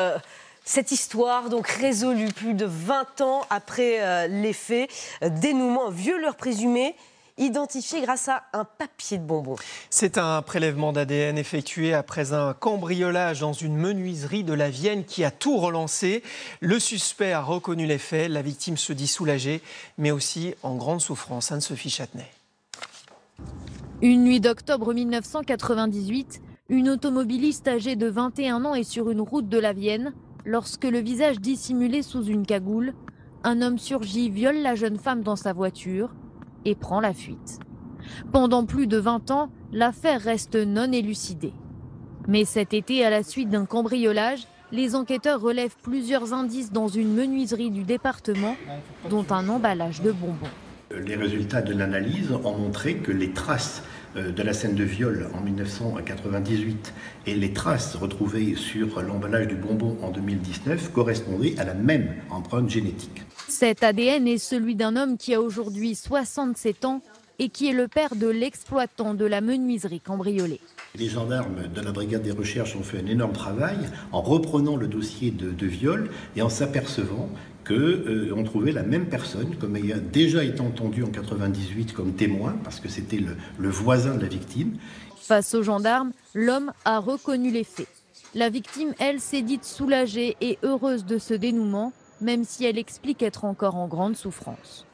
Euh, Cette histoire, donc résolue plus de 20 ans après les faits, dénouement, violeur présumé, identifié grâce à un papier de bonbons. C'est un prélèvement d'ADN effectué après un cambriolage dans une menuiserie de la Vienne qui a tout relancé. Le suspect a reconnu les faits, la victime se dit soulagée, mais aussi en grande souffrance. Anne-Sophie Châtenay. Une nuit d'octobre 1998, une automobiliste âgée de 21 ans est sur une route de la Vienne. Lorsque le visage dissimulé sous une cagoule, un homme surgit, viole la jeune femme dans sa voiture et prend la fuite. Pendant plus de 20 ans, l'affaire reste non élucidée. Mais cet été, à la suite d'un cambriolage, les enquêteurs relèvent plusieurs indices dans une menuiserie du département, dont un emballage de bonbons. Les résultats de l'analyse ont montré que les traces de la scène de viol en 1998 et les traces retrouvées sur l'emballage du bonbon en 2019 correspondaient à la même empreinte génétique. Cet ADN est celui d'un homme qui a aujourd'hui 67 ans et qui est le père de l'exploitant de la menuiserie cambriolée. Les gendarmes de la brigade des recherches ont fait un énorme travail en reprenant le dossier de viol et en s'apercevant qu'on trouvait la même personne comme ayant déjà été entendue en 1998 comme témoin, parce que c'était le voisin de la victime. Face aux gendarmes, l'homme a reconnu les faits. La victime, elle, s'est dite soulagée et heureuse de ce dénouement, même si elle explique être encore en grande souffrance.